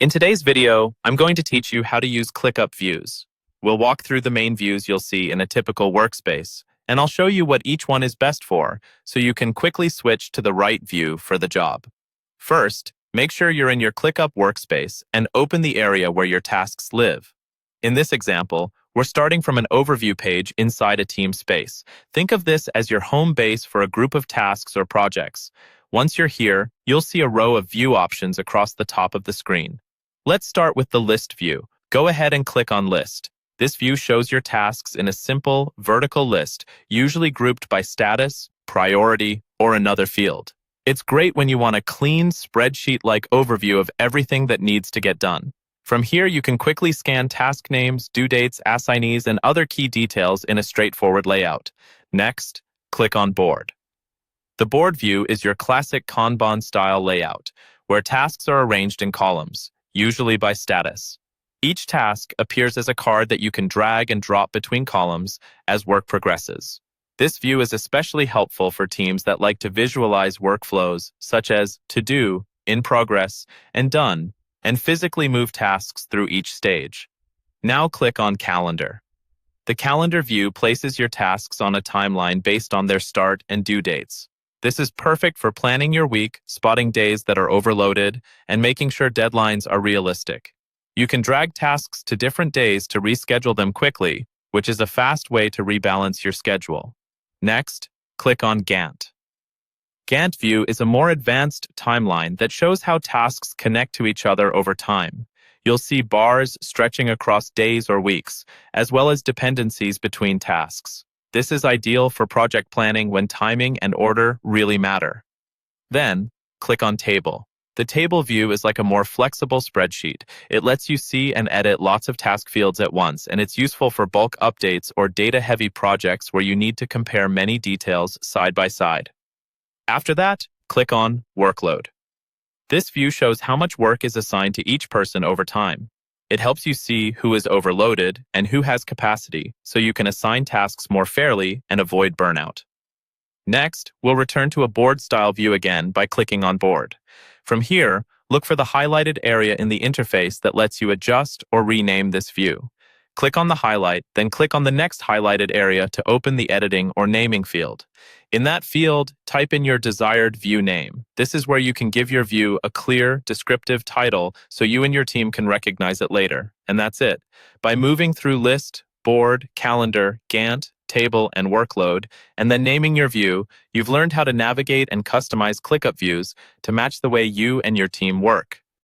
In today's video, I'm going to teach you how to use ClickUp views. We'll walk through the main views you'll see in a typical workspace, and I'll show you what each one is best for, so you can quickly switch to the right view for the job. First, make sure you're in your ClickUp workspace and open the area where your tasks live. In this example, we're starting from an overview page inside a team space. Think of this as your home base for a group of tasks or projects. Once you're here, you'll see a row of view options across the top of the screen. Let's start with the List view. Go ahead and click on List. This view shows your tasks in a simple, vertical list, usually grouped by status, priority, or another field. It's great when you want a clean, spreadsheet-like overview of everything that needs to get done. From here, you can quickly scan task names, due dates, assignees, and other key details in a straightforward layout. Next, click on Board. The Board view is your classic Kanban-style layout, where tasks are arranged in columns, usually by status. Each task appears as a card that you can drag and drop between columns as work progresses. This view is especially helpful for teams that like to visualize workflows such as To Do, In Progress, and Done, and physically move tasks through each stage. Now click on Calendar. The Calendar view places your tasks on a timeline based on their start and due dates. This is perfect for planning your week, spotting days that are overloaded, and making sure deadlines are realistic. You can drag tasks to different days to reschedule them quickly, which is a fast way to rebalance your schedule. Next, click on Gantt. Gantt view is a more advanced timeline that shows how tasks connect to each other over time. You'll see bars stretching across days or weeks, as well as dependencies between tasks. This is ideal for project planning when timing and order really matter. Then, click on Table. The table view is like a more flexible spreadsheet. It lets you see and edit lots of task fields at once, and it's useful for bulk updates or data-heavy projects where you need to compare many details side by side. After that, click on Workload. This view shows how much work is assigned to each person over time. It helps you see who is overloaded and who has capacity, so you can assign tasks more fairly and avoid burnout. Next, we'll return to a board-style view again by clicking on Board. From here, look for the highlighted area in the interface that lets you adjust or rename this view. Click on the highlight, then click on the next highlighted area to open the editing or naming field. In that field, type in your desired view name. This is where you can give your view a clear, descriptive title so you and your team can recognize it later. And that's it. By moving through List, Board, Calendar, Gantt, Table, and Workload, and then naming your view, you've learned how to navigate and customize ClickUp views to match the way you and your team work.